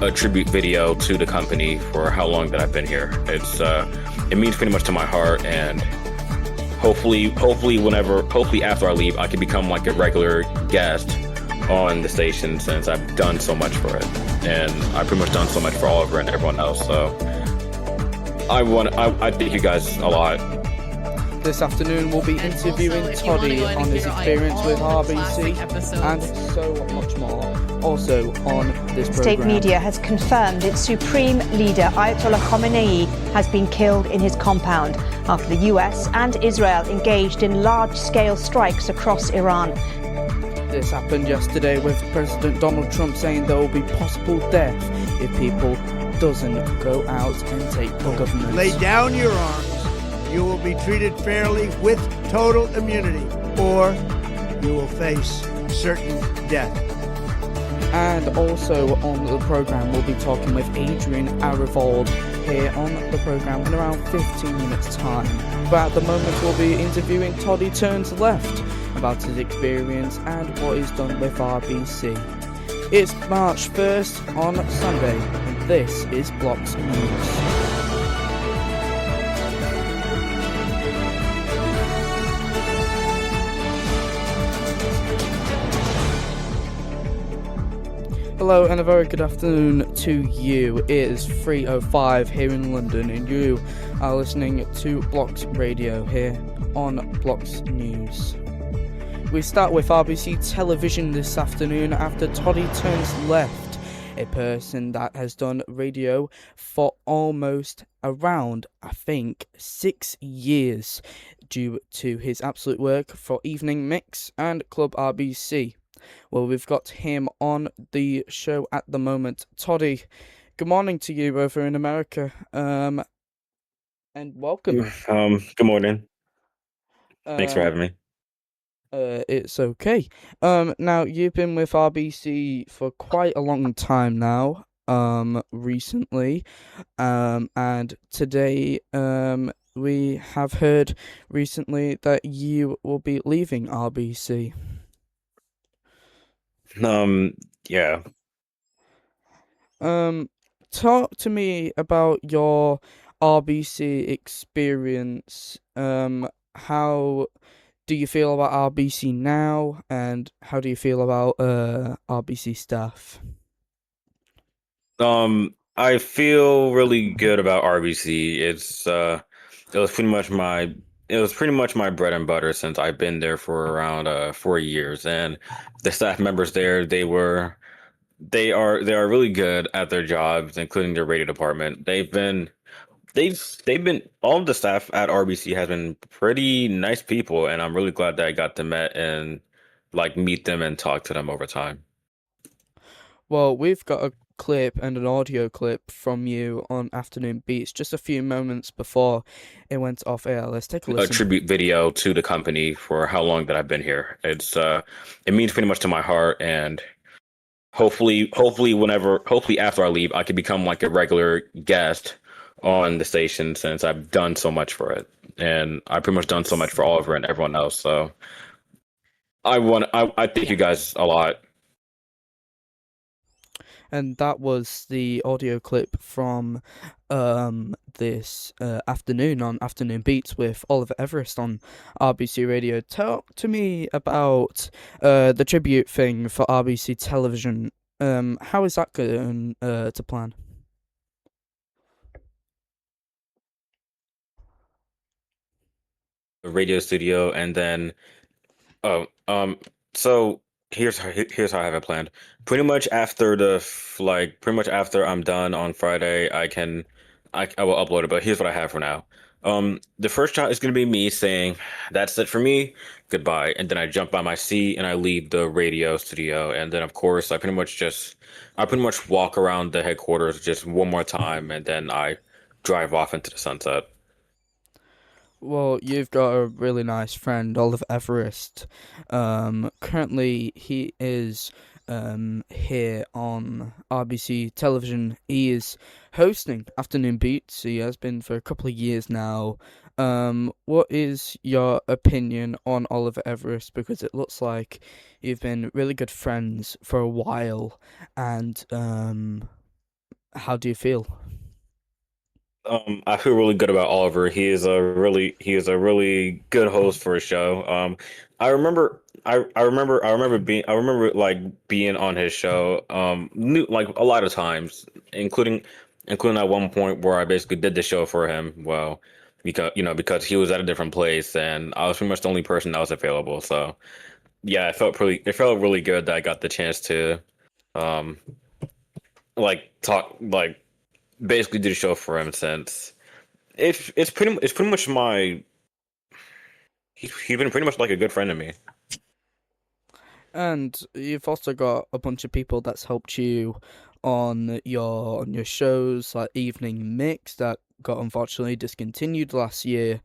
a tribute video to the company for how long that I've been here. It means pretty much to my heart, and hopefully after I leave, I can become like a regular guest on the station, since I've done so much for it, and I've pretty much done so much for Oliver and everyone else. So I thank you guys a lot. This afternoon we'll be interviewing Toddy on his experience with RBC and so much more. Also on this program, state media has confirmed its supreme leader Ayatollah Khamenei has been killed in his compound after the US and Israel engaged in large-scale strikes across Iran. This happened yesterday with President Donald Trump saying there will be possible death if people doesn't go out and take the government. Lay down your arms. You will be treated fairly with total immunity, or you will face certain death. And also on the program, we'll be talking with Adrian Arivald here on the program in around 15 minutes time. But at the moment, we'll be interviewing Toddy Turns Left about his experience and what he's done with RBC. It's March 1st on Sunday, and this is Blox News. Hello and a very good afternoon to you. It is 3:05 here in London, and you are listening to Blox Radio here on Blox News. We start with RBC Television this afternoon after Toddy Turns Left, a person that has done radio for almost around, I think, 6 years due to his absolute work for Evening Mix and Club RBC. Well, we've got him on the show at the moment. Toddy, good morning to you over in America, and welcome. Good morning. Thanks for having me. It's okay. Now, you've been with RBC for quite a long time now, recently, and today, we have heard recently that you will be leaving RBC. Yeah. Talk to me about your RBC experience. How do you feel about RBC now, and how do you feel about RBC staff? I feel really good about RBC. It was pretty much my bread and butter since I've been there for around 4 years, and the staff members there, they are really good at their jobs, including their radio department. They've been all of the staff at RBC has been pretty nice people, and I'm really glad that I got to meet them and talk to them over time. Well, we've got a clip and an audio clip from you on Afternoon Beats just a few moments before it went off air. Let's take a listen. A tribute video to the company for how long that I've been here. It means pretty much to my heart, and hopefully after I leave, I can become like a regular guest on the station, since I've done so much for it, and I've pretty much done so much for Oliver and everyone else. So I thank you guys a lot. And that was the audio clip from this afternoon on Afternoon Beats with Oliver Everest on RBC Radio. Talk to me about the tribute thing for RBC Television. How is that going to plan? The radio studio, and then so here's how I have it planned. Pretty much after I'm done on Friday, I will upload it. But here's what I have for now. The first shot is gonna be me saying, "That's it for me, goodbye," and then I jump on my seat and I leave the radio studio. And then of course I pretty much walk around the headquarters just one more time, and then I drive off into the sunset. Well, you've got a really nice friend, Oliver Everest. Currently, he is here on RBC Television. He is hosting Afternoon Beats. He has been for a couple of years now. What is your opinion on Oliver Everest? Because it looks like you've been really good friends for a while, and how do you feel? I feel really good about Oliver. He is a really good host for a show. I remember like being on his show, like a lot of times, including including at one point where I basically did the show for him. Well, because he was at a different place and I was pretty much the only person that was available. So yeah, it felt really good that I got the chance to um talk basically do the show for him since. It's pretty much my he's been pretty much like a good friend to me. And you've also got a bunch of people that's helped you on your shows, like Evening Mix that got unfortunately discontinued last year.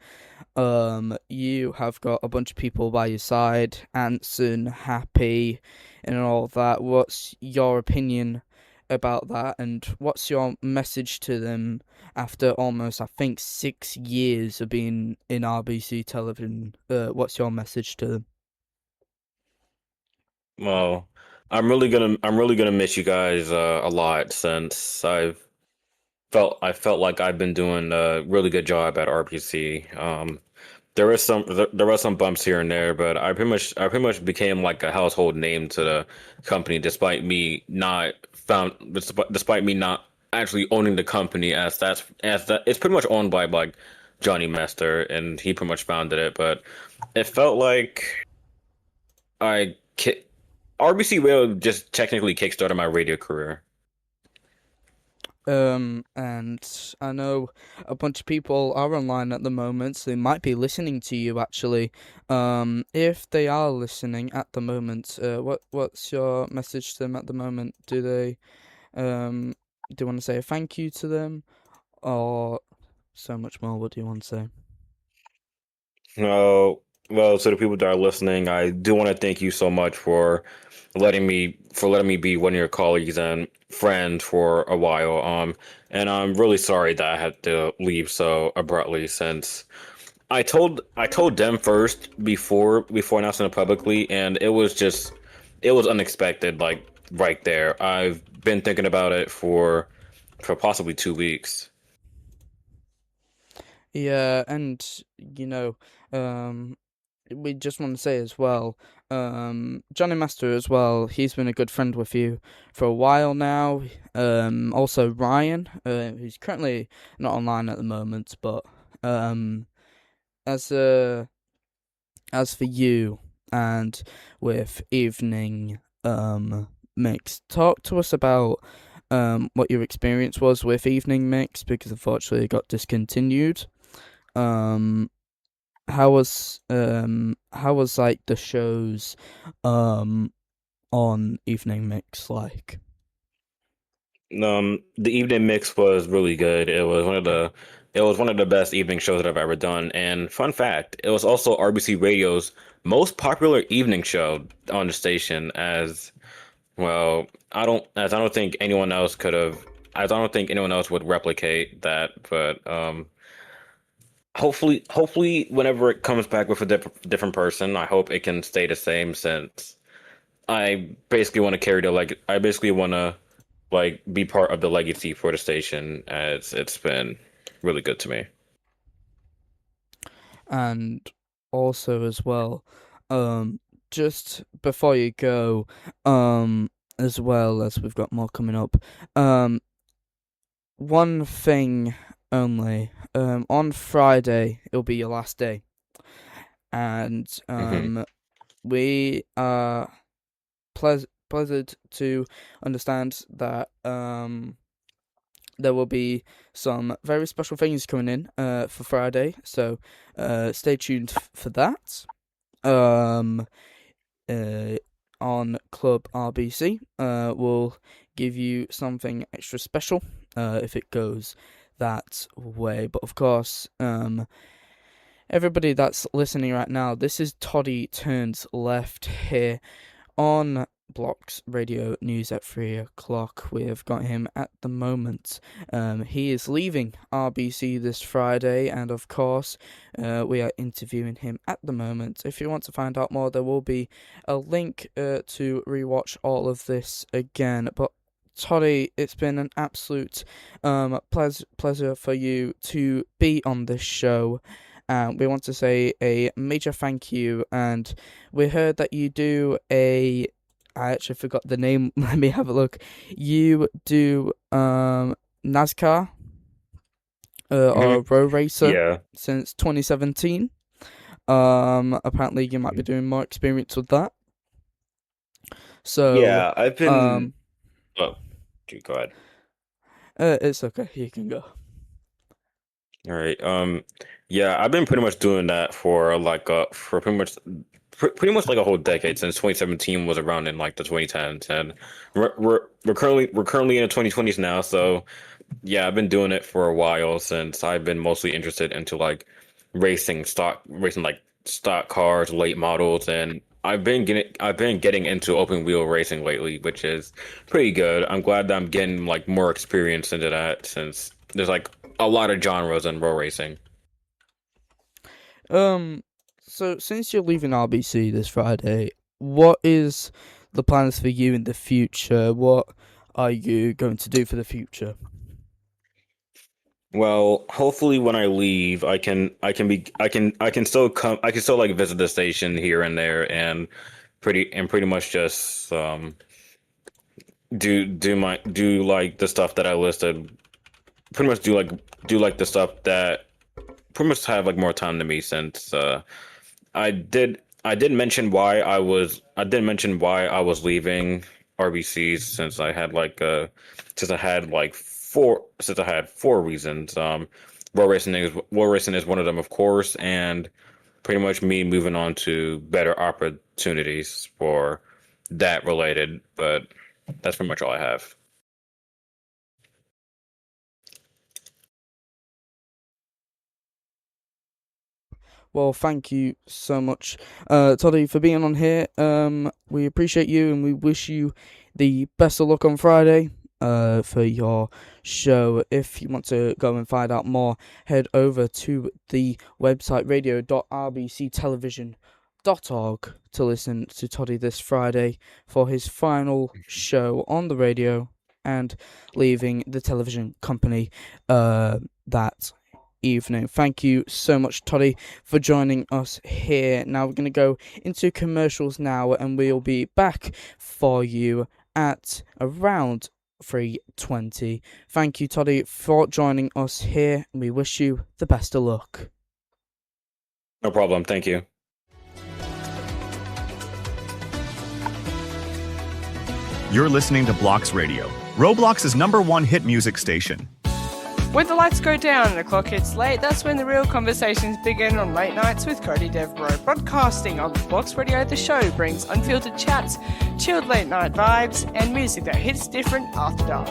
You have got a bunch of people by your side, Anson, Happy, and all that. What's your opinion about that, and what's your message to them after almost, I think, 6 years of being in RBC television? What's your message to them? Well, I'm really gonna miss you guys a lot since I felt like I've been doing a really good job at RPC. There was some bumps here and there, but I pretty much became like a household name to the company despite me not actually owning the company as that it's pretty much owned by like Johnny Master and he pretty much founded it, but it felt like I ki- RBC Radio just technically kickstarted my radio career. And I know a bunch of people are online at the moment, so they might be listening to you actually. If they are listening at the moment, what's your message to them at the moment? Do you want to say a thank you to them, or so much more? What do you want to say? No, well, to the people that are listening, I do want to thank you so much for letting me be one of your colleagues and friends for a while. And I'm really sorry that I had to leave so abruptly since I told them first before announcing it publicly, and it was unexpected, like right there. I've been thinking about it for possibly 2 weeks. Yeah, and you know, um, we just want to say as well, Johnny Master as well. He's been a good friend with you for a while now. Also Ryan, who's currently not online at the moment, but as uh as for you and with Evening Mix, talk to us about what your experience was with Evening Mix because unfortunately it got discontinued. Um, how was like the shows on Evening Mix like? The evening mix was really good. It was one of the best evening shows that I've ever done. And fun fact, it was also RBC Radio's most popular evening show on the station. As I don't think anyone else could have, as I don't think anyone else would replicate that. But hopefully, whenever it comes back with a different person, I hope it can stay the same since I basically want to like be part of the legacy for the station as it's been really good to me. And also as well, just before you go, as well as we've got more coming up, one thing only. On Friday it'll be your last day, and Hmm. we are pleased to understand that there will be some very special things coming in for Friday. So stay tuned for that. Um, uh, on Club RBC, we'll give you something extra special if it goes that way. But of course, everybody that's listening right now, this is Toddy Turns Left here on Blox Radio News at 3 o'clock. We've got him at the moment. He is leaving RBC this Friday, and of course, we are interviewing him at the moment. If you want to find out more, there will be a link to rewatch all of this again. But Toddy, it's been an absolute pleasure for you to be on this show. We want to say a major thank you, and we heard that you do I actually forgot the name. Let me have a look. You do NASCAR or road racer since 2017. Apparently you might be doing more experience with that. So yeah, I've been. Go ahead. It's okay. You can go. All right. Yeah, I've been pretty much doing that for pretty much like a whole decade, since 2017 was around in like the 2010s, and we're currently in the 2020s now. So yeah, I've been doing it for a while, since I've been mostly interested into like racing like stock cars, late models, and I've been getting into open wheel racing lately, which is pretty good. I'm glad that I'm getting like more experience into that, since there's like a lot of genres in road racing. So since you're leaving RBC this Friday, what is the plans for you in the future? What are you going to do for the future? Well, hopefully when I leave, I can still like visit the station here and there, and pretty much just do like the stuff that I listed. Pretty much do like the stuff that pretty much have like more time to me, since I did mention why I was leaving RBC, since I had four reasons. Road racing is one of them, of course, and pretty much me moving on to better opportunities for that related, but that's pretty much all I have. Well, thank you so much, Toddy, for being on here. We appreciate you, and we wish you the best of luck on Friday for your show. If you want to go and find out more, head over to the website radio.rbctelevision.org to listen to Toddy this Friday for his final show on the radio and leaving the television company that evening. Thank you so much, Toddy, for joining us here. Now we're going to go into commercials now, and we'll be back for you at around 3:20. Thank you, Toddy, for joining us here, and we wish you the best of luck. No problem. Thank you. You're listening to Blox Radio, Roblox's #1 hit music station. When the lights go down and the clock hits late, that's when the real conversations begin on Late Nights with Cody Devbro. Broadcasting on Blox Radio, the show brings unfiltered chats, chilled late night vibes, and music that hits different after dark.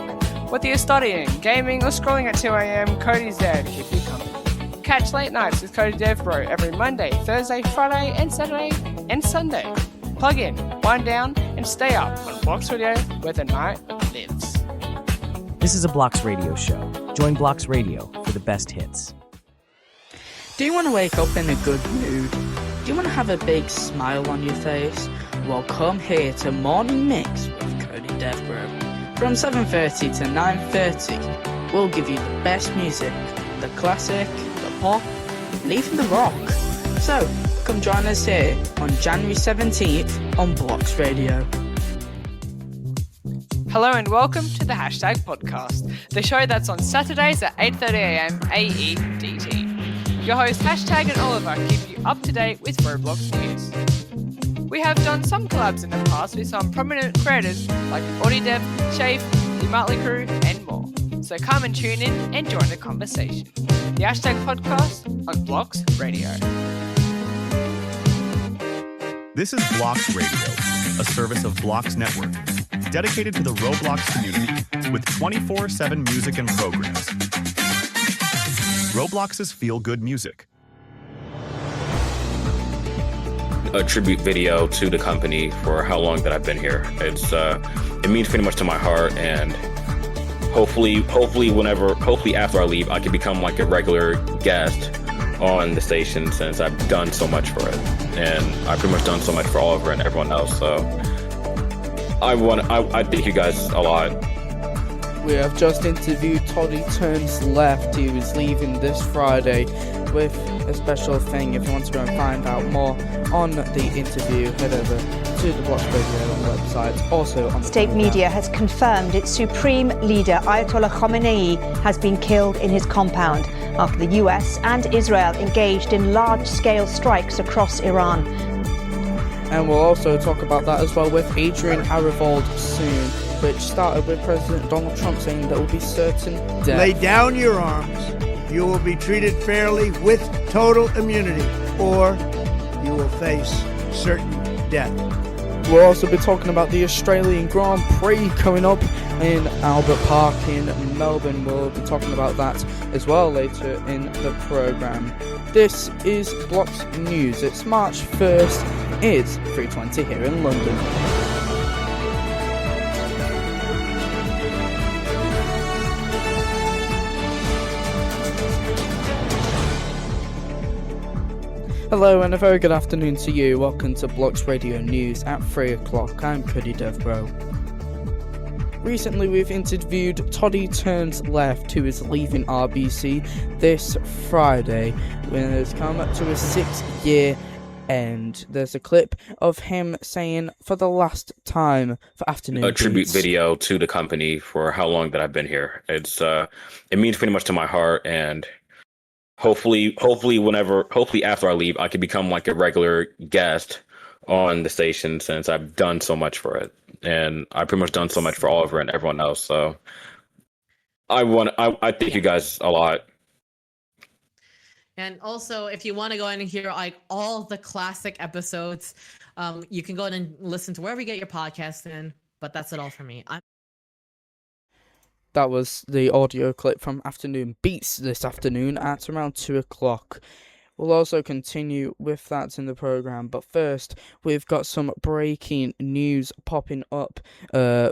Whether you're studying, gaming, or scrolling at 2 a.m, Cody's there to keep you company. Catch Late Nights with Cody Devbro every Monday, Thursday, Friday, and Saturday, and Sunday. Plug in, wind down, and stay up on Blox Radio, where the night lives. This is a Blox Radio show. Join Blox Radio for the best hits. Do you want to wake up in a good mood? Do you want to have a big smile on your face? Well, come here to Morning Mix with Cody Devbro. From 7:30 to 9:30, we'll give you the best music, the classic, the pop, and even the rock. So, come join us here on January 17th on Blox Radio. Hello and welcome to the Hashtag Podcast, the show that's on Saturdays at 8:30 a.m. AEDT. Your host Hashtag and Oliver keep you up to date with Roblox news. We have done some collabs in the past with some prominent creators like Toddy Leaving RBC, the Motley Crew, and more. So come and tune in and join the conversation. The Hashtag Podcast on Blox Radio. This is Blox Radio, a service of Blox Network, dedicated to the Roblox community with 24/7 music and programs. Roblox's feel-good music. A tribute video to the company for how long that I've been here. It means pretty much to my heart, and hopefully after I leave, I can become like a regular guest on the station, since I've done so much for it, and I've pretty much done so much for Oliver and everyone else. So I thank you guys a lot We have just interviewed Toddy Turns Left. He was leaving this Friday with a special thing. If you want to go and find out more on the interview, head over to the Blox Radio website. Also on the State media has confirmed its supreme leader Ayatollah Khamenei has been killed in his compound after the US and Israel engaged in large-scale strikes across Iran. And we'll also talk about that as well with Adrian Arivold soon, which started with President Donald Trump saying there will be certain death. Lay down your arms. You will be treated fairly with total immunity, or you will face certain death. We'll also be talking about the Australian Grand Prix coming up in Albert Park in Melbourne. We'll be talking about that as well later in the programme. This is Blox News. It's March 1st. It's 3:20 here in London. Hello and a very good afternoon to you. Welcome to Blox Radio News at 3 o'clock. I'm Cody Devbro. Recently we've interviewed Toddy Turns Left, who is leaving RBC this Friday when it's come to a 6-year end. There's a clip of him saying for the last time for afternoon a tribute beats. video to the company for how long that I've been here. It means pretty much to my heart, and hopefully after I leave I can become like a regular guest on the station, since I've done so much for it, and I've pretty much done so much for Oliver and everyone else. So I thank you guys a lot. And also, if you want to go in and hear like all the classic episodes, you can go in and listen to wherever you get your podcast in. But that's it all for me. That was the audio clip from Afternoon Beats this afternoon at around 2 o'clock. We'll also continue with that in the programme, but first we've got some breaking news popping up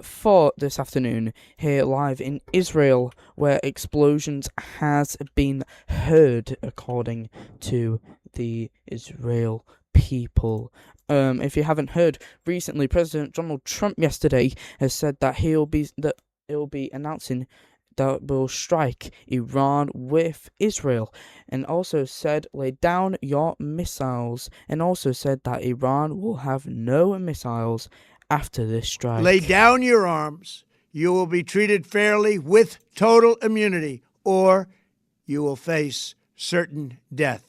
for this afternoon here live in Israel, where explosions has been heard according to the Israel people. If you haven't heard, recently President Donald Trump yesterday has said that he'll be announcing that will strike Iran with Israel, and also said lay down your missiles, and also said that Iran will have no missiles after this strike. Lay down your arms. You will be treated fairly with total immunity, or you will face certain death.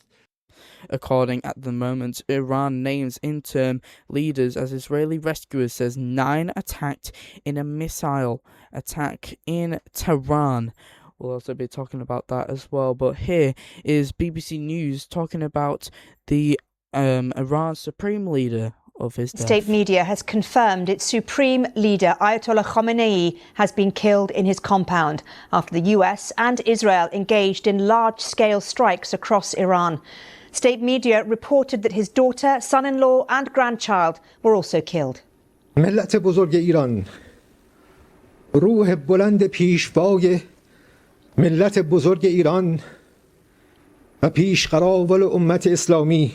According at the moment, Iran names interim leaders as Israeli rescuers, says 9 attacked in a missile attack in Tehran. We'll also be talking about that as well. But here is BBC News talking about the Iran supreme leader of his death. State media has confirmed its supreme leader Ayatollah Khamenei has been killed in his compound after the US and Israel engaged in large-scale strikes across Iran. State media reported that his daughter, son-in-law and grandchild were also killed. ملت بزرگ ایران، روح بلند پیشوای ملت بزرگ ایران و پیشقراول امت اسلامی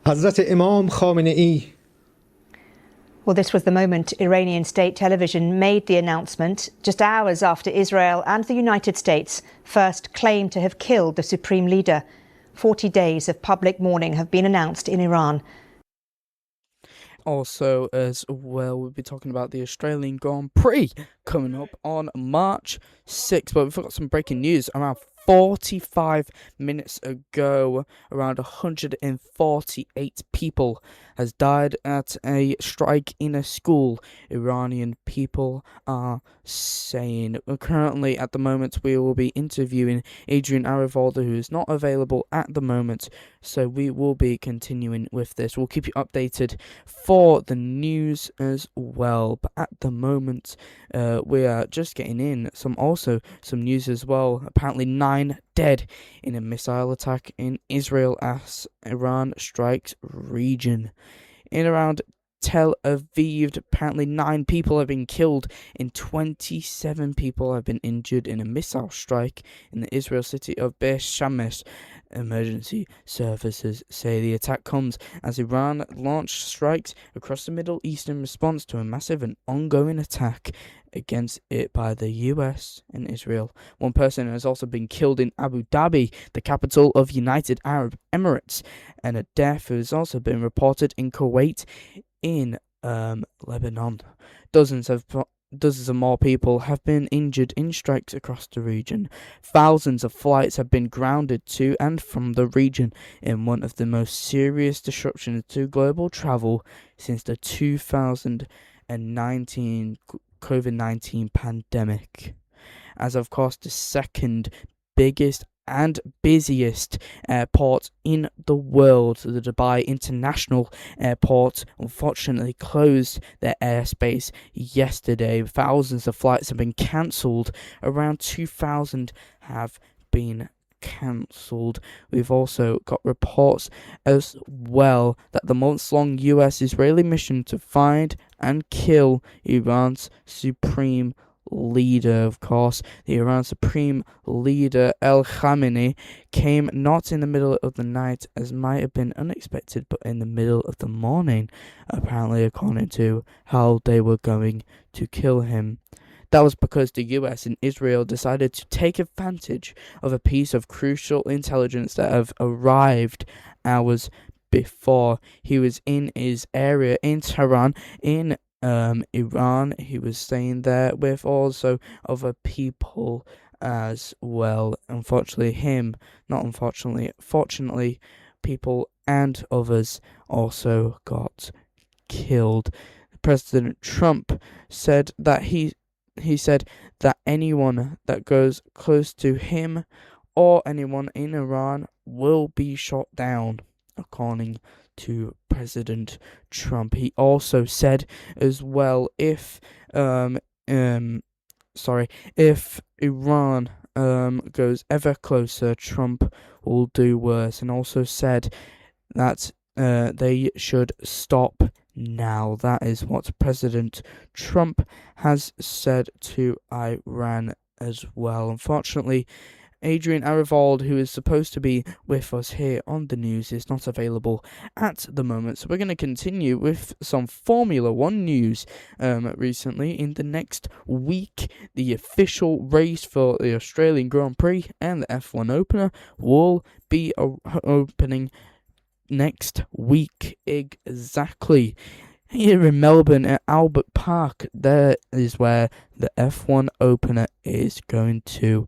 حضرت امام خامنه ای. Well, this was the moment Iranian state television made the announcement just hours after Israel and the United States first claimed to have killed the supreme leader. 40 days of public mourning have been announced in Iran. Also, as well, we'll be talking about the Australian Grand Prix coming up on March 6th. But we've got some breaking news. Around 45 minutes ago, around 148 people has died at a strike in a school, Iranian people are saying. Currently, at the moment, we will be interviewing Adrian Arivolda, who is not available at the moment, so we will be continuing with this. We'll keep you updated for the news as well, but at the moment, we are just getting in some news as well. Apparently 9 dead in a missile attack in Israel as Iran strikes region. In around Tel Aviv, apparently 9 people have been killed and 27 people have been injured in a missile strike in the Israel city of Beis Shemesh. Emergency services say the attack comes as Iran launched strikes across the Middle East in response to a massive and ongoing attack against it by the US and Israel. One person has also been killed in Abu Dhabi, the capital of United Arab Emirates, and a death has also been reported in Kuwait in Lebanon. Dozens of more people have been injured in strikes across the region. Thousands of flights have been grounded to and from the region in one of the most serious disruptions to global travel since the 2019 COVID-19 pandemic. As of course the second biggest and busiest airport in the world, the Dubai International Airport, unfortunately closed their airspace yesterday. Thousands of flights have been cancelled. Around 2,000 have been cancelled. We've also got reports as well that the months-long US-Israeli mission to find and kill Iran's supreme leader, of course, the Iran Supreme Leader El Khamenei, came not in the middle of the night as might have been unexpected, but in the middle of the morning, apparently, according to how they were going to kill him. That was because the US and Israel decided to take advantage of a piece of crucial intelligence that have arrived hours before. He was in his area in Tehran, in Iran. He was staying there with also other people as well. Fortunately, people and others also got killed. President Trump said that he said that anyone that goes close to him or anyone in Iran will be shot down, according to President Trump. He also said as well, if Iran goes ever closer, Trump will do worse, and also said that they should stop now. That is what President Trump has said to Iran as well. Unfortunately, Adrian Arivald, who is supposed to be with us here on the news, is not available at the moment. So we're going to continue with some Formula One news. Recently, in the next week, the official race for the Australian Grand Prix and the F1 opener will be opening next week exactly. Here in Melbourne at Albert Park, there is where the F1 opener is going to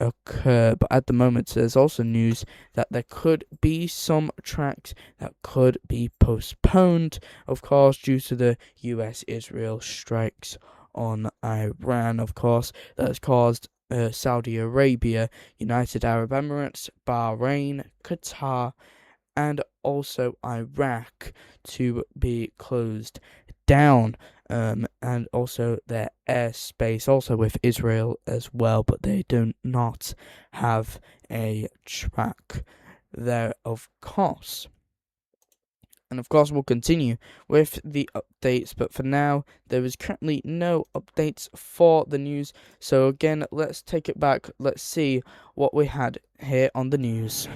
occur. But at the moment, there's also news that there could be some tracks that could be postponed, of course, due to the US-Israel strikes on Iran, of course, that has caused Saudi Arabia, United Arab Emirates, Bahrain, Qatar, and also Iraq to be closed down, and also their airspace, also with Israel as well, but they do not have a track there, of course. And of course, we'll continue with the updates, but for now, there is currently no updates for the news. So again, let's take it back. Let's see what we had here on the news.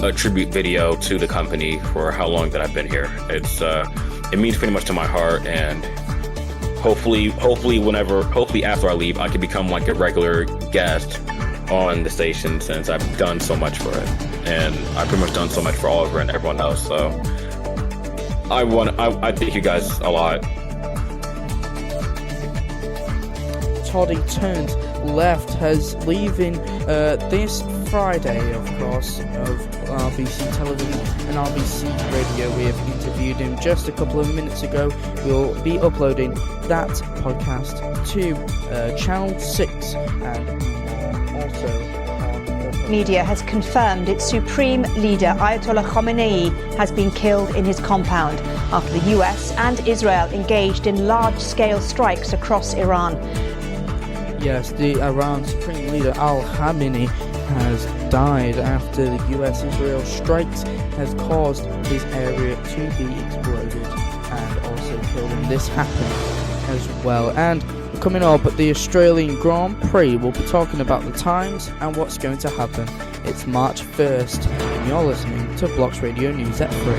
A tribute video to the company for how long that I've been here. It means pretty much to my heart, and hopefully after I leave, I can become like a regular guest on the station, since I've done so much for it, and I've pretty much done so much for Oliver and everyone else. So I thank you guys a lot. Toddy turned left has leaving this Friday, of course, of RBC Television and RBC Radio. We have interviewed him just a couple of minutes ago. We'll be uploading that podcast to Channel 6 and also Media has confirmed its supreme leader Ayatollah Khamenei has been killed in his compound after the US and Israel engaged in large-scale strikes across Iran. Yes, the Iran Supreme Leader Al Khamenei has died after the US-Israel strikes has caused his area to be exploded and also killed him. This happened as well. And coming up at the Australian Grand Prix, we'll be talking about the times and what's going to happen. It's March 1st, and you're listening to Blox Radio News at 3.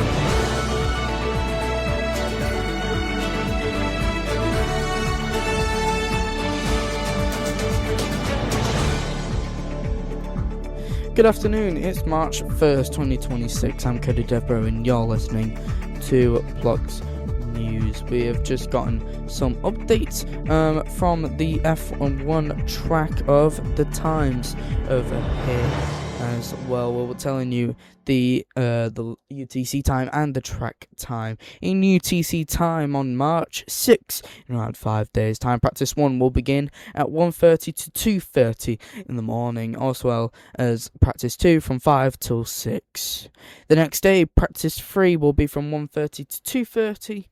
Good afternoon, it's March 1st, 2026. I'm Cody Devbro and you're listening to Blox News. We have just gotten some updates from the F1 track of the times over here as well. We're telling you the UTC time and the track time. In UTC time on March 6, in around 5 days time, practice 1 will begin at 1:30 to 2:30 in the morning, as well as practice 2 from 5 till 6. The next day, practice 3 will be from 1:30 to 2:30,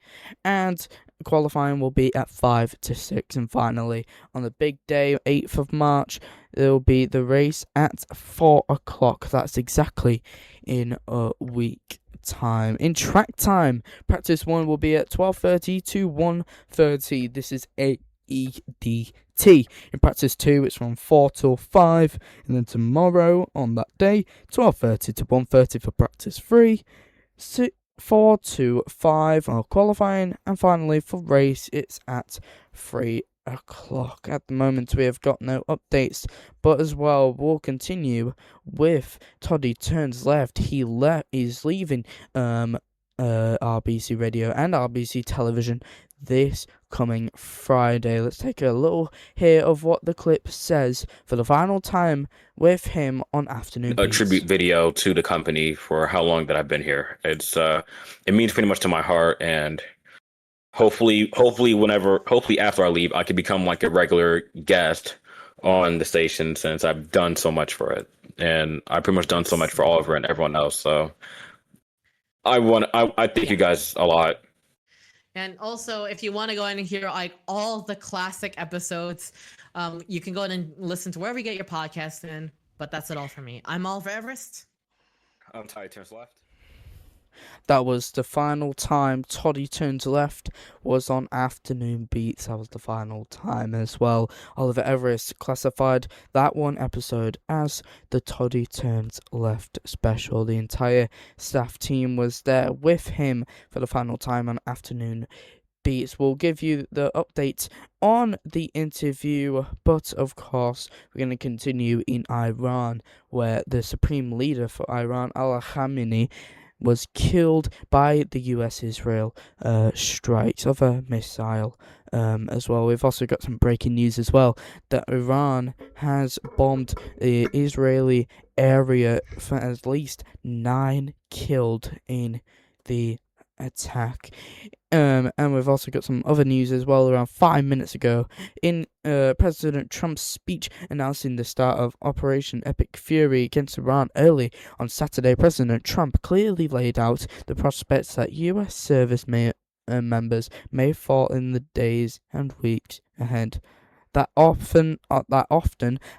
and qualifying will be at 5 to 6. And finally, on the big day, 8th of March, there will be the race at 4 o'clock. That's exactly in a week time. In track time, practice 1 will be at 12:30 to 1:30. This is AEDT. In practice 2, it's from 4 till 5. And then tomorrow, on that day, 12:30 to 1:30 for practice 3. 4 to 5 are qualifying, and finally for race it's at 3 o'clock. At the moment we have got no updates, but as well we'll continue with Toddy Turns Left. He's leaving RBC Radio and RBC Television this coming Friday. Let's take a little hear of what the clip says for the final time with him on Afternoon A Beats. tribute video to the company for how long that I've been here. It means pretty much to my heart, and hopefully after I leave I can become like a regular guest on the station, since I've done so much for it, and I've pretty much done so much for Oliver and everyone else. So I thank you guys a lot. And also, if you want to go in and hear like all the classic episodes, you can go in and listen to wherever you get your podcast in. But that's it all for me. I'm Oliver Everest. I'm Toddy Turns Left. That was the final time Toddy Turns Left was on Afternoon Beats. That was the final time as well. Oliver Everest classified that one episode as the Toddy Turns Left special. The entire staff team was there with him for the final time on Afternoon Beats. We'll give you the update on the interview, but of course we're going to continue in Iran, where the supreme leader for Iran, Al Khamenei, was killed by the US-Israel strikes of a missile as well. We've also got some breaking news as well, that Iran has bombed the Israeli area for at least 9 killed in the attack. And we've also got some other news as well. Around 5 minutes ago, in President Trump's speech announcing the start of Operation Epic Fury against Iran early on Saturday, President Trump clearly laid out the prospects that US service members may fall in the days and weeks ahead. That often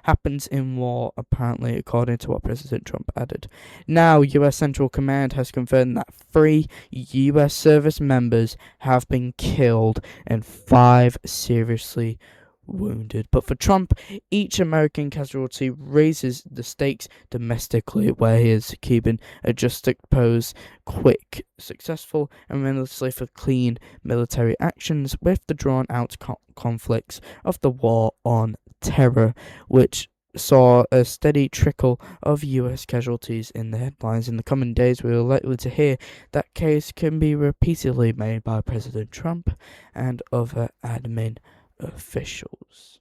happens in war, apparently, according to what President Trump added. Now, US Central Command has confirmed that 3 US service members have been killed and 5 seriously wounded. But for Trump, each American casualty raises the stakes domestically, where he is keeping a juxtaposed, quick, successful, and relentlessly for clean military actions with the drawn-out conflicts of the war on terror, which saw a steady trickle of US casualties in the headlines. In the coming days, we are likely to hear that case can be repeatedly made by President Trump and other admin officials.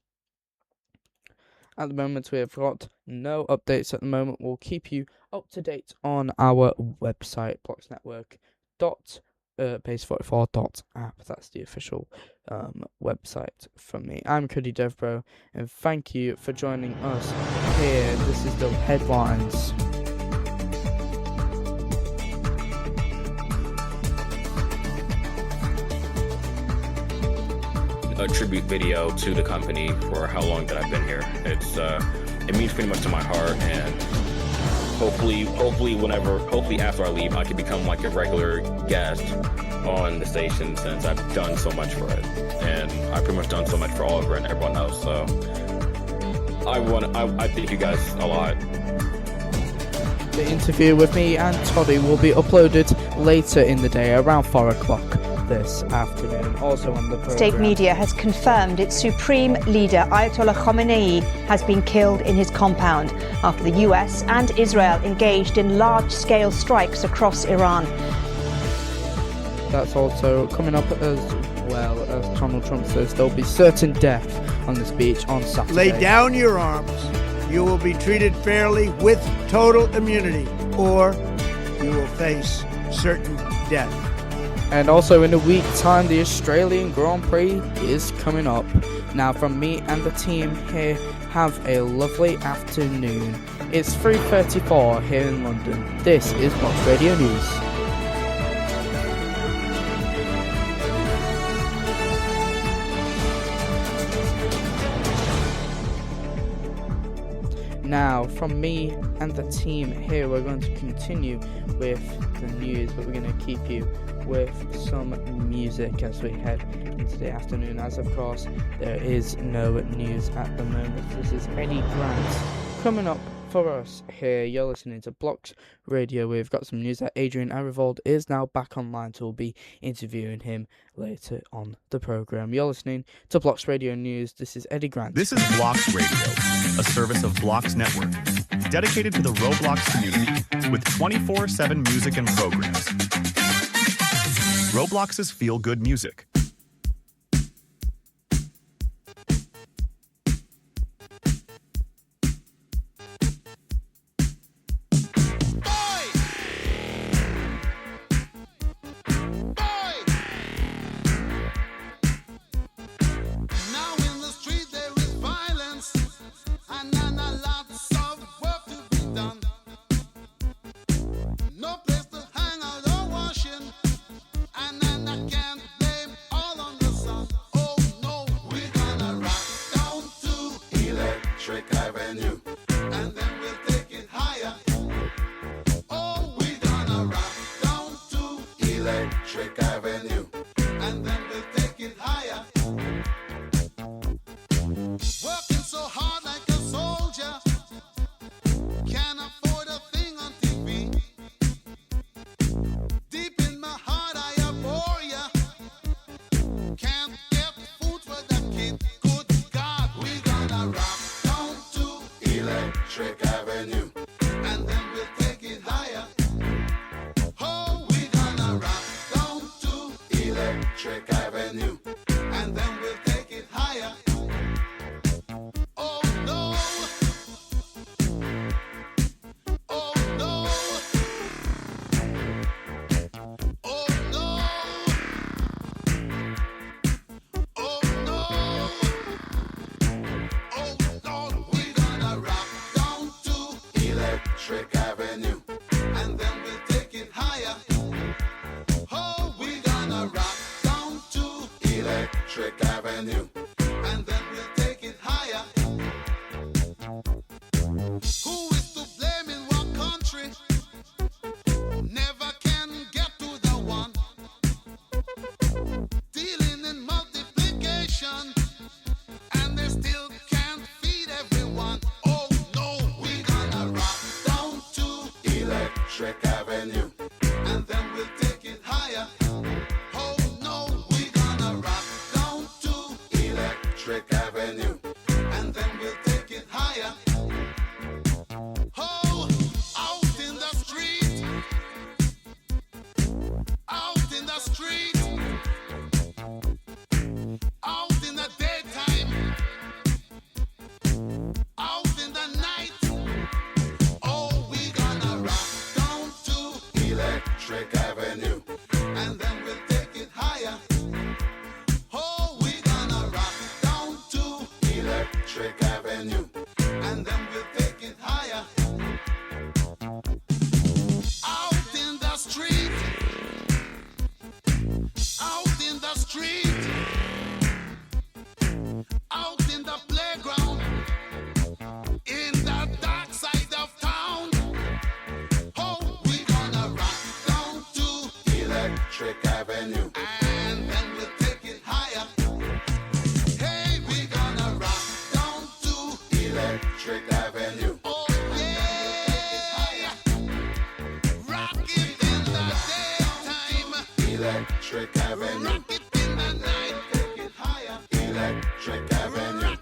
At the moment, we have got no updates at the moment. We'll keep you up to date on our website, bloxnetwork.base44.app. That's the official website from me. I'm Cody Devbro, and thank you for joining us here. This is the headlines. A tribute video to the company for how long that I've been here. It means pretty much to my heart, and hopefully after I leave I can become like a regular guest on the station, since I've done so much for it, and I've pretty much done so much for Oliver and everyone else. So I thank you guys a lot. The interview with me and Toddy will be uploaded later in the day, around 4 o'clock. this afternoon. Also on the program, State media has confirmed its supreme leader, Ayatollah Khamenei, has been killed in his compound after the US and Israel engaged in large-scale strikes across Iran. That's also coming up as well, as Donald Trump says there'll be certain death on the speech on Saturday. Lay down your arms. You will be treated fairly with total immunity, or you will face certain death. And also in a week's time, the Australian Grand Prix is coming up. Now from me and the team here, have a lovely afternoon. It's 3:34 here in London. This is Blox Radio News. Now, from me and the team here, we're going to continue with the news, but we're going to keep you with some music as we head into the afternoon, as of course there is no news at the moment. This is Eddie Grant coming up for us here. You're listening to Blox Radio. We've got some news that Adrian Arivold is now back online, so we'll be interviewing him later on the program. You're listening to Blox Radio News. This is Eddie Grant. This is Blox Radio, a service of Blox Network, dedicated to the Roblox community with 24/7 music and programs. Roblox's feel-good music. Electric Avenue.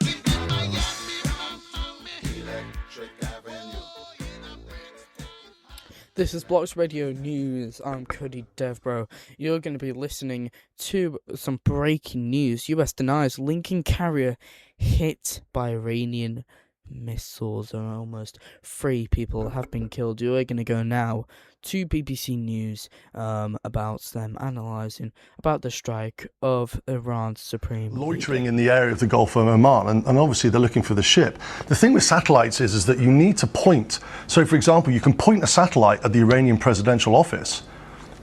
This is Blox Radio News. I'm Cody Devbro. You're going to be listening to some breaking news. US denies Lincoln carrier hit by Iranian missiles. Almost 3 people have been killed. You're going to go now to BBC News about them analysing about the strike of Iran's supreme loitering leader. in the area of the Gulf of Oman, and obviously they're looking for the ship. The thing with satellites is that you need to point. So, for example, you can point a satellite at the Iranian presidential office,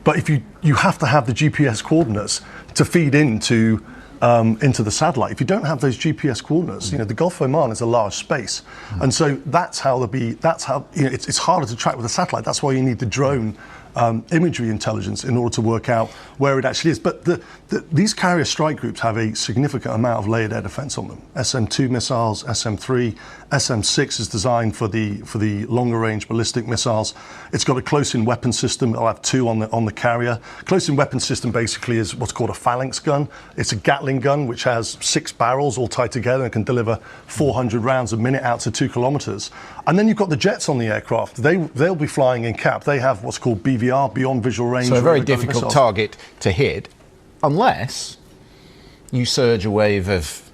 but if you have to have the GPS coordinates to feed into the satellite. If you don't have those GPS coordinates, the Gulf of Oman is a large space, and so that's how it's harder to track with a satellite. That's why you need the drone imagery intelligence in order to work out where it actually is. But these carrier strike groups have a significant amount of layered air defense on them. SM-2 missiles, SM-3, SM-6 is designed for the longer range ballistic missiles. It's got a close-in weapon system. It'll have 2 on the carrier. Close-in weapon system basically is what's called a phalanx gun. It's a Gatling gun which has 6 barrels all tied together and can deliver 400 rounds a minute out to 2 kilometers. And then you've got the jets on the aircraft. They'll be flying in cap. They have what's called BVR, beyond visual range. So a very difficult target to hit, unless you surge a wave of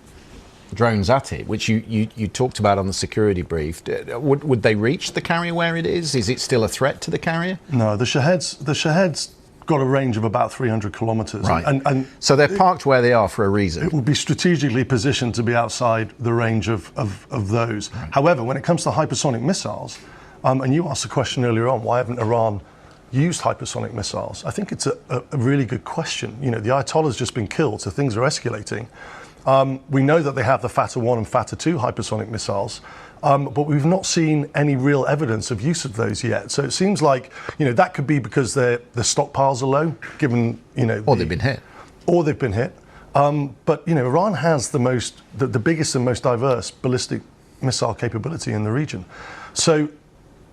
drones at it, which you talked about on the security brief. Would they reach the carrier where it is? Is it still a threat to the carrier? No, the Shahed's got a range of about 300 kilometers. Right. And so they're parked where they are for a reason. It will be strategically positioned to be outside the range of those. Right. However, when it comes to hypersonic missiles, and you asked a question earlier on, why haven't Iran used hypersonic missiles? I think it's a really good question. The Ayatollah's just been killed, so things are escalating. We know that they have the Fatah 1 and Fatah 2 hypersonic missiles, but we've not seen any real evidence of use of those yet. So it seems like, that could be because their stockpiles are low, given, or they've been hit. Or they've been hit. But, Iran has the biggest and most diverse ballistic missile capability in the region. So,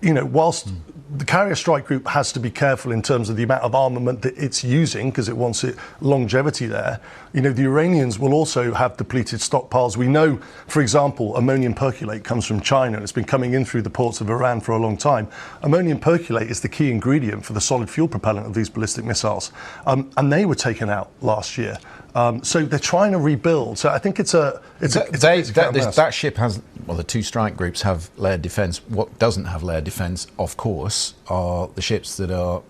whilst the carrier strike group has to be careful in terms of the amount of armament that it's using, because it wants longevity there, the Iranians will also have depleted stockpiles. We know, for example, ammonium perchlorate comes from China and it's been coming in through the ports of Iran for a long time. Ammonium perchlorate is the key ingredient for the solid fuel propellant of these ballistic missiles. And they were taken out last year. So they're trying to rebuild. So I think that ship has, the 2 strike groups have layered defence. What doesn't have layered defence, of course, are the ships that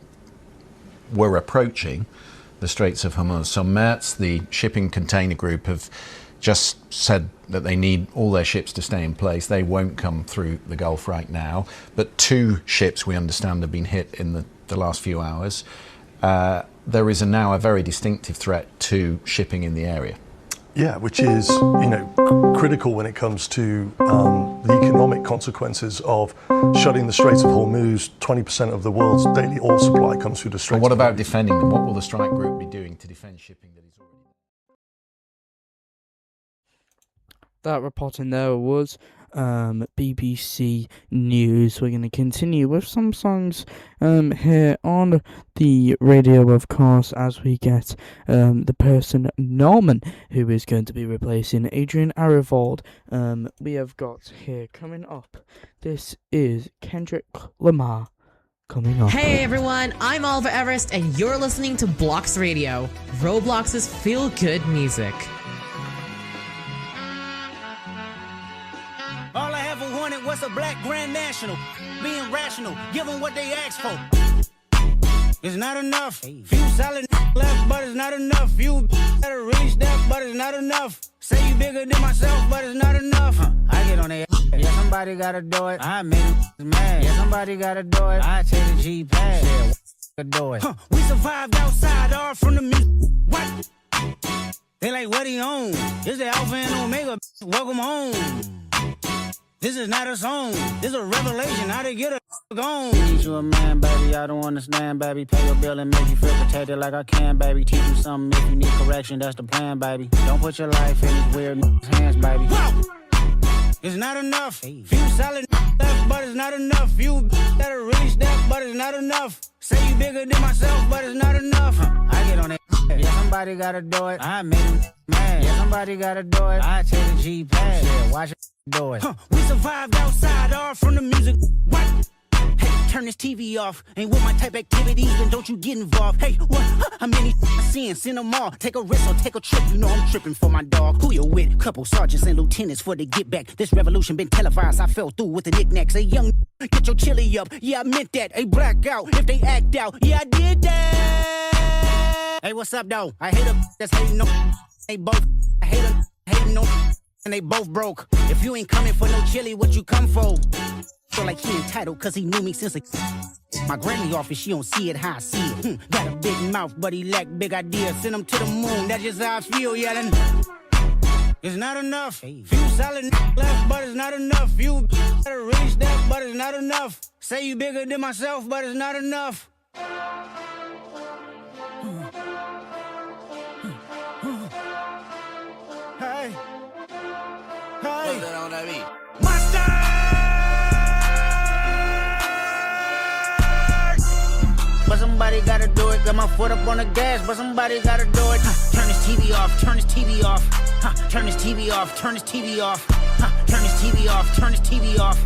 were approaching the Straits of Hormuz. So Mertz, the shipping container group, have just said that they need all their ships to stay in place. They won't come through the Gulf right now. But 2 ships, we understand, have been hit in the last few hours. There is now a very distinctive threat to shipping in the area. Yeah, which is, critical when it comes to the economic consequences of shutting the Straits of Hormuz. 20% of the world's daily oil supply comes through the Straits. But what about defending them? What will the strike group be doing to defend shipping that is already there? That report in there was BBC News. We're going to continue with some songs here on the radio, of course, as we get the person Norman, who is going to be replacing Adrian Arivold. We have got here coming up. This is Kendrick Lamar coming up. Hey everyone, I'm Oliver Everest, and you're listening to Blox Radio, Roblox's feel-good music. All I ever wanted was a black Grand National. Being rational, give them what they ask for. It's not enough. Few solid left, but it's not enough. You better really step, but it's not enough. Say you bigger than myself, but it's not enough. I get on their yeah, somebody gotta do it. I made them mad. Yeah, somebody gotta do it. I take the G-pad. Yeah, do it. We survived outside, all from the music. What? They like, what he on? This the Alpha and Omega. Welcome home. This is not a song, this is a revelation, how to get a gone. Teach you a man, baby, I don't understand, baby. Pay your bill and make you feel protected like I can, baby. Teach you something if you need correction, that's the plan, baby. Don't put your life in these weird hands, baby. Whoa! It's not enough. Few solid left, but it's not enough. You better really step, but it's not enough. Say you bigger than myself, but it's not enough. I get on that. bad. Yeah, somebody gotta do it. I made him mad. Yeah, somebody gotta do it. I take the G-pad. Yeah, watch it do it. We survived outside, all from the music. What? Hey, turn this TV off. Ain't with my type activities, then don't you get involved. Hey, what? How many seeing? Send them all. Take a risk or take a trip. You know I'm tripping for my dog. Who you with? Couple sergeants and lieutenants for the get back. This revolution been televised. I fell through with the knickknacks. Hey, young, get your chili up. Yeah, I meant that. Hey, black out. If they act out, yeah, I did that. Hey, what's up, though? I hate them that's hating no. They both. I hate them hating no. And they both broke. If you ain't coming for no chili, what you come for? Feel like he entitled cause he knew me since my granny office, she don't see it how I see it. Got a big mouth, but he lack big ideas. Send him to the moon, that's just how I feel, yelling. It's not enough. Few solid left, but it's not enough. You better reach that, but it's not enough. Say you bigger than myself, but it's not enough. Hey. Hey. My style. But somebody gotta do it. Got my foot up on the gas, but somebody gotta do it. Turn this TV off, turn this TV off. Turn this TV off, turn this TV off. Turn this TV off, turn this TV off.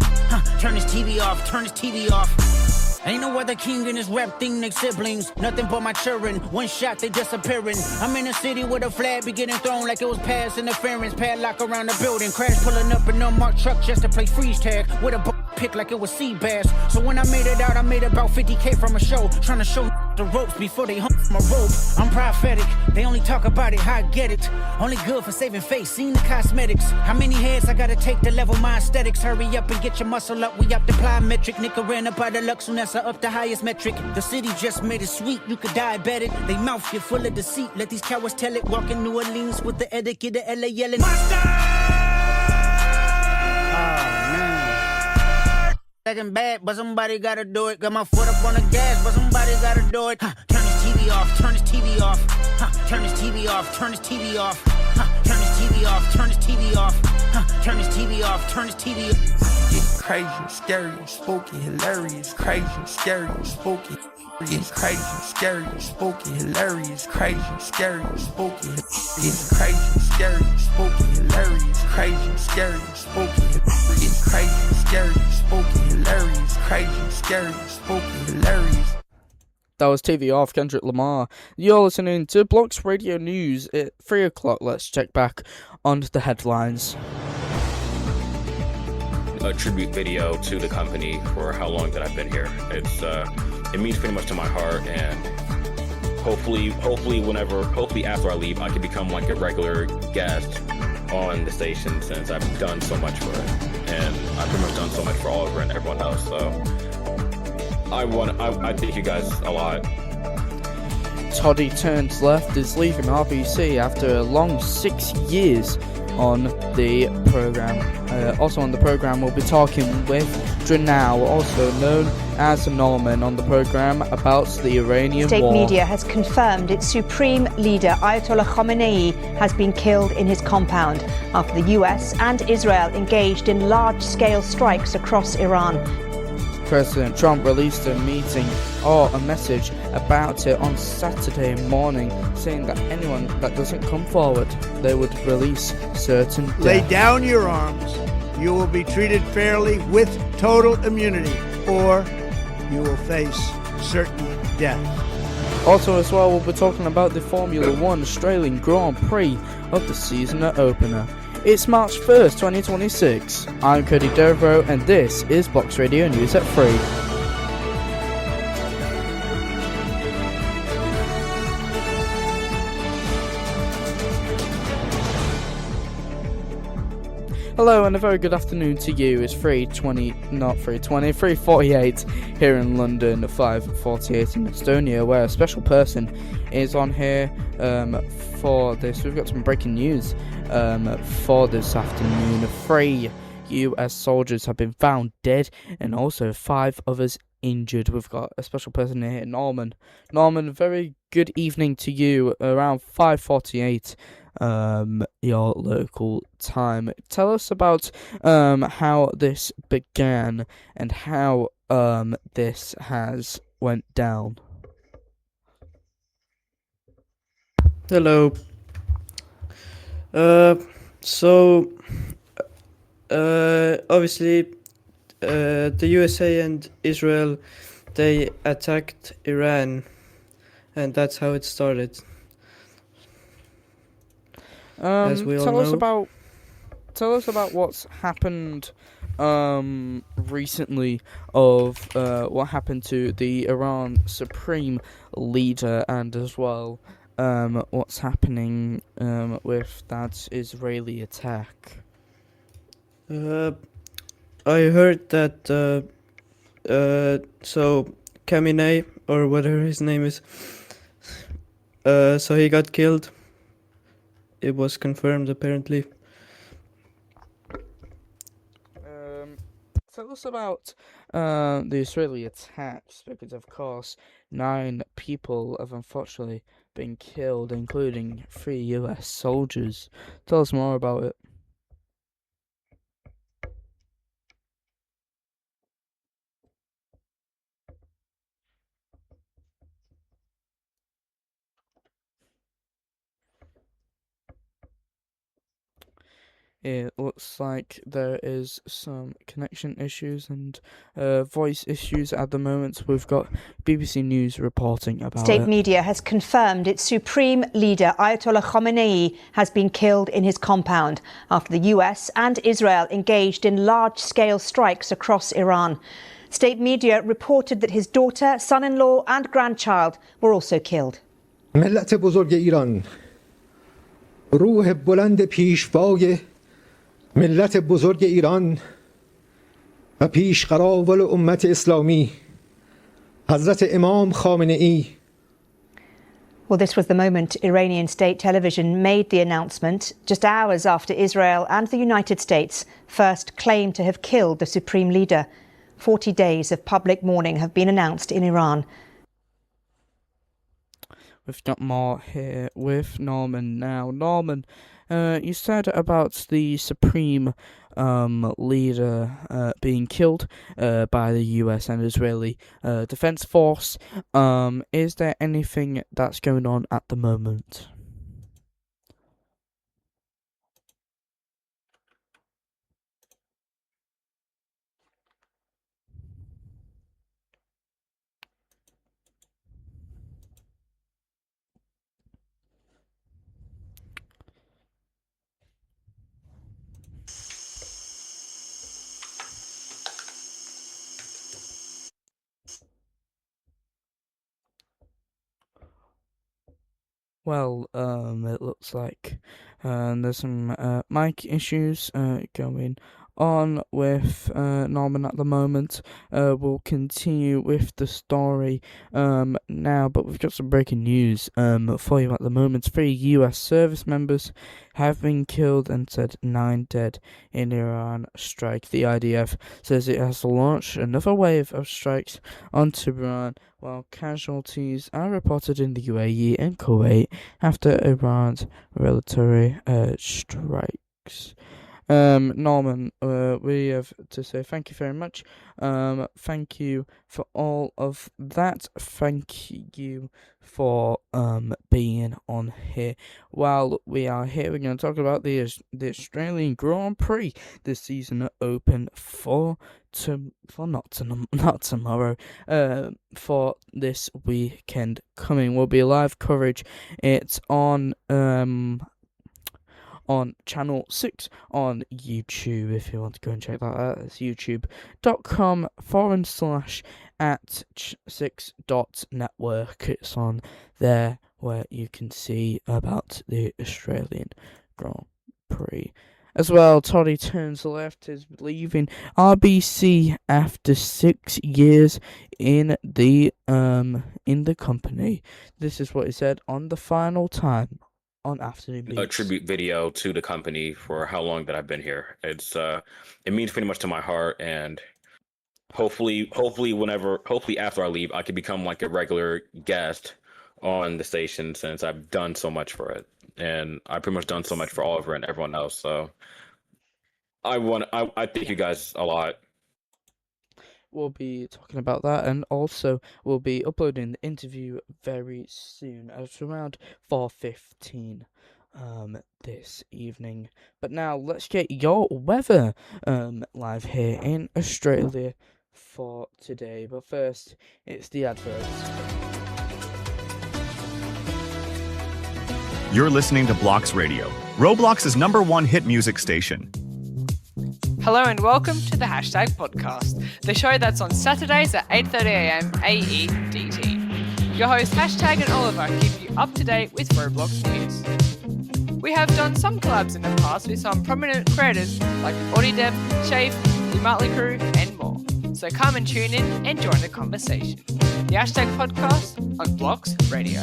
Turn this TV off, turn this TV off. Ain't no other king in this rap thing, they siblings. Nothing but my children. One shot, they disappearing. I'm in a city with a flag be getting thrown like it was pass interference. Padlock around the building. Crash pulling up an unmarked truck just to play freeze tag. With a pick like it was sea bass. So when I made it out, I made about 50K from a show. Trying to show the ropes before they hung my rope. I'm prophetic. They only talk about it, how I get it. Only good for saving face, seen the cosmetics. How many heads I gotta take to level my aesthetics? Hurry up and get your muscle up. We up the plyometric. Nigga ran up out of Lux soon as I up the highest metric. The city just made it sweet. You could diabetic. They mouth get full of deceit. Let these cowards tell it. Walk in New Orleans with the etiquette of LA yelling. Second bad, but somebody gotta do it. Got my foot up on the gas, but somebody gotta do it. Turn this TV off, turn this TV off. Turn this TV off, turn this TV off. Turn this TV off, turn this TV off. Turn this TV off, turn this TV off. It's crazy, scary, spooky, hilarious. Crazy, scary, spooky. It's crazy, scary, spooky, hilarious. Crazy, scary, spooky. It's crazy, scary, spooky, hilarious. Crazy, scary, spooky. It's crazy, scary, spooky, hilarious. Crazy, scary, spooky, hilarious. That was TV off, Kendrick Lamar. You're listening to Blox Radio News at 3 o'clock. Let's check back on the headlines. A tribute video to the company for how long that I've been here. It means pretty much to my heart, and hopefully after I leave, I can become like a regular guest on the station, since I've done so much for it, and I've pretty much done so much for Oliver and everyone else. So I thank you guys a lot. Toddy Turns Left is leaving RBC after a long 6 years on the programme. Also on the programme we'll be talking with Drenau, also known as Norman, on the programme about the Iranian State war. media has confirmed its supreme leader Ayatollah Khamenei has been killed in his compound after the US and Israel engaged in large-scale strikes across Iran. President Trump released a message about it on Saturday morning, saying that anyone that doesn't come forward, they would release certain death. Lay down your arms. You will be treated fairly with total immunity, or you will face certain death. Also as well, we'll be talking about the Formula 1 Australian Grand Prix of the season opener. It's March 1st, 2026. I'm Cody Devbro, and this is Blox Radio News at 3. Hello and a very good afternoon to you. It's 3:48 here in London, 5:48 in Estonia, where a special person is on here for this. We've got some breaking news for this afternoon. 3 US soldiers have been found dead and also 5 others injured. We've got a special person here, Norman. Norman, very good evening to you. Around 5:48 your local time. Tell us about how this began and how this has went down. Hello. Obviously, the USA and Israel, they attacked Iran, and that's how it started. As we all know. Tell us about what's happened recently of what happened to the Iran Supreme Leader, and as well what's happening with that Israeli attack. I heard that so Khamenei, or whatever his name is, so he got killed. It was confirmed, apparently. Tell us about the Israeli attacks, because of course 9 people have unfortunately been killed, including 3 US soldiers. Tell us more about it. It looks like there is some connection issues and voice issues at the moment. We've got BBC News reporting about State it. media has confirmed its supreme leader, Ayatollah Khamenei, has been killed in his compound after the US and Israel engaged in large-scale strikes across Iran. State media reported that his daughter, son-in-law and grandchild were also killed. ملت بزرگ ایران، روح بلند پیشوای ملت بزرگ ایران و پیشقراول امت اسلامی حضرت امام خامنه ای. Well, this was the moment Iranian state television made the announcement just hours after Israel and the United States first claimed to have killed the supreme leader. 40 days of public mourning have been announced in Iran. We've got more here with Norman now. Norman, you said about the Supreme Leader being killed by the US and Israeli Defense Force. Is there anything that's going on at the moment? Well, it looks like there's some mic issues going on with Norman at the moment. We'll continue with the story now, but we've got some breaking news for you at the moment. 3 US service members have been killed and said 9 dead in Iran strike. The IDF says it has launched another wave of strikes on Tehran, while casualties are reported in the UAE and Kuwait after Iran's military strikes. Norman, we have to say thank you very much. Thank you for all of that. Thank you for being on here. While we are here, we're going to talk about the Australian Grand Prix this season open for not tomorrow, for this weekend coming. Will be live coverage. It's on channel 6 on YouTube. If you want to go and check that out, it's youtube.com/@6.network. It's on there where you can see about the Australian Grand Prix. As well, Toddy turns left is leaving RBC after 6 years in the company. This is what he said on the final time on Afternoon Beats. A tribute video to the company for how long that I've been here. It's it means pretty much to my heart, and hopefully after I leave, I can become like a regular guest on the station, since I've done so much for it, and I've pretty much done so much for Oliver and everyone else. So I thank you guys a lot. we'll be talking about that, and also we'll be uploading the interview very soon at around 4:15 this evening. But now let's get your weather live here in Australia for today. But first, it's the adverts. You're listening to Blox Radio, Roblox's #1 hit music station. Hello and welcome to the Hashtag Podcast, the show that's on Saturdays at 8:30am AEDT. Your host Hashtag and Oliver keep you up to date with Roblox news. We have done some collabs in the past with some prominent creators like Cody Devbro, Shave, the Motley Crew, and more. So come and tune in and join the conversation. The Hashtag Podcast on Blox Radio.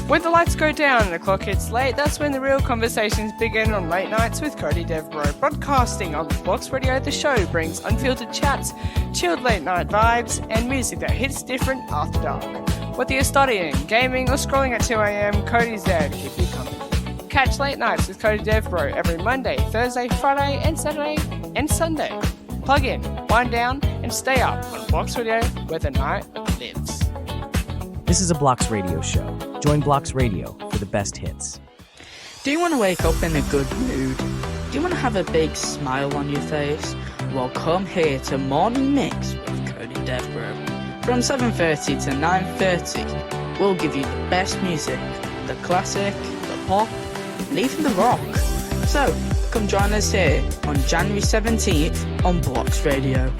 When the lights go down and the clock hits late, that's when the real conversations begin on Late Nights with Cody Devbro. Broadcasting on Blox Radio, the show brings unfiltered chats, chilled late night vibes, and music that hits different after dark. Whether you're studying, gaming, or scrolling at 2am, Cody's there to keep you company. Catch Late Nights with Cody Devbro every Monday, Thursday, Friday, and Saturday, and Sunday. Plug in, wind down, and stay up on Blox Radio, where the night lives. This is a Blox Radio show. Join Blox Radio for the best hits. Do you want to wake up in a good mood? Do you want to have a big smile on your face? Well, come here to Morning Mix with Cody Devbro. From 7:30 to 9:30, we'll give you the best music, the classic, the pop, and even the rock. So, come join us here on January 17th on Blox Radio.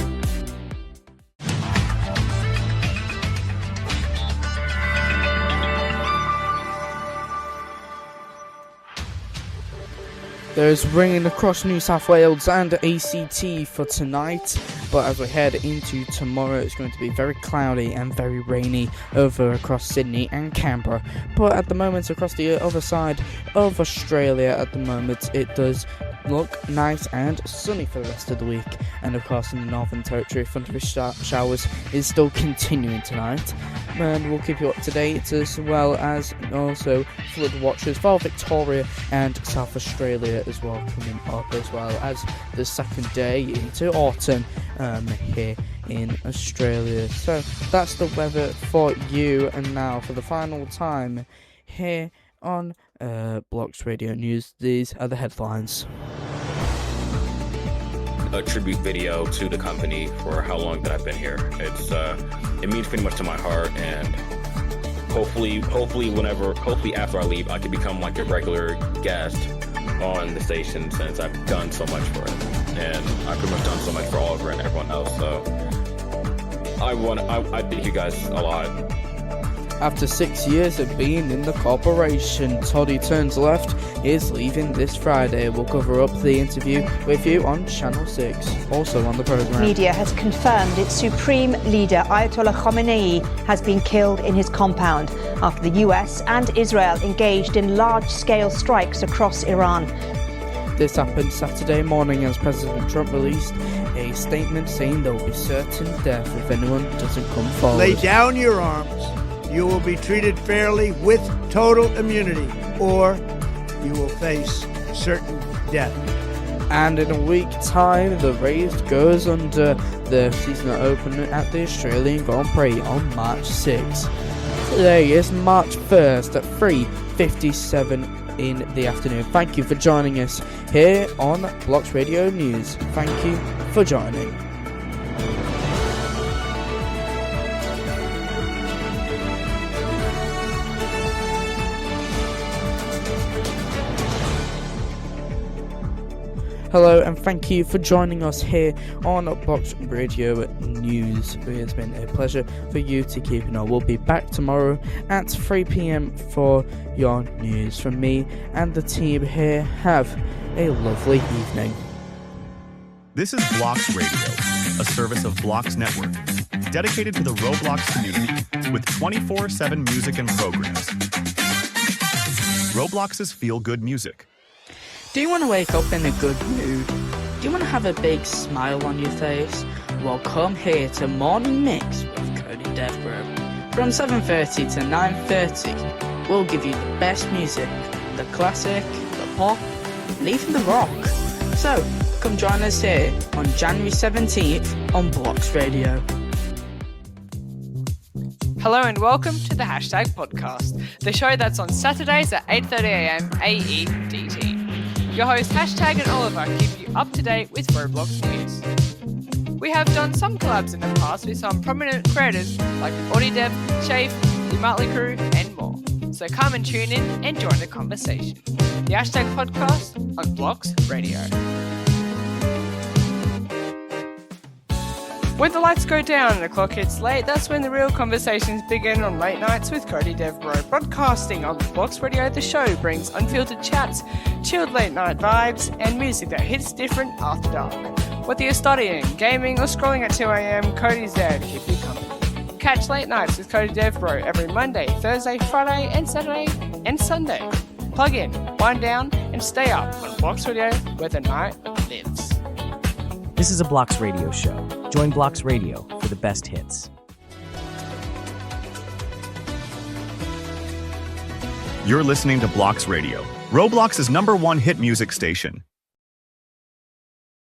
There's rain across New South Wales and ACT for tonight, but as we head into tomorrow, it's going to be very cloudy and very rainy over across Sydney and Canberra. But at the moment, across the other side of Australia, at the moment, it does look nice and sunny for the rest of the week. And of course, in the Northern Territory, thundery showers is still continuing tonight. And we'll keep you up to date, as well as also flood watches for Victoria and South Australia as well, coming up, as well as the second day into autumn here in Australia. So that's the weather for you. And now for the final time here on Blox Radio News, these are the headlines. A tribute video to the company for how long that I've been here. It means pretty much to my heart, and hopefully after I leave, I can become like a regular guest on the station, since I've done so much for it, and I've pretty much done so much for Oliver and everyone else. So I thank you guys a lot. After 6 years of being in the corporation, Toddy Turns Left is leaving this Friday. We'll cover up the interview with you on Channel 6, also on the programme. Media has confirmed its supreme leader, Ayatollah Khamenei, has been killed in his compound after the US and Israel engaged in large-scale strikes across Iran. This happened Saturday morning as President Trump released a statement saying there will be certain death if anyone doesn't come forward. Lay down your arms. You will be treated fairly with total immunity, or you will face certain death. And in a week's time, the race goes under the seasonal opener at the Australian Grand Prix on March 6th. Today is March 1st at 3:57 in the afternoon. Thank you for joining us here on Blox Radio News. Thank you for joining. Hello and thank you for joining us here on Blox Radio News. It's been a pleasure for you to keep on. We'll be back tomorrow at 3 p.m. for your news. From me and the team here, have a lovely evening. This is Blox Radio, a service of Blox Network, dedicated to the Roblox community with 24/7 music and programs. Roblox's feel-good music. Do you want to wake up in a good mood? Do you want to have a big smile on your face? Well, come here to Morning Mix with Cody Devbro. From 7:30 to 9:30, we'll give you the best music, the classic, the pop, and even the rock. So, come join us here on January 17th on Blox Radio. Hello and welcome to the Hashtag Podcast, the show that's on Saturdays at 8:30am AEDT. Your host Hashtag and Oliver keep you up to date with Roblox news. We have done some collabs in the past with some prominent creators like Cody Devbro, Shafe, the Motley Crew and more. So come and tune in and join the conversation. The Hashtag Podcast on Blox Radio. When the lights go down and the clock hits late, that's when the real conversations begin on Late Nights with Cody Devbro. Broadcasting on Blox Radio, the show brings unfiltered chats, chilled late night vibes, and music that hits different after dark. Whether you're studying, gaming, or scrolling at 2am, Cody's there to keep you company. Catch Late Nights with Cody Devbro every Monday, Thursday, Friday, and Saturday, and Sunday. Plug in, wind down, and stay up on Blox Radio, where the night lives. This is a Blox Radio show. Join Blox Radio for the best hits. You're listening to Blox Radio, Roblox's #1 hit music station.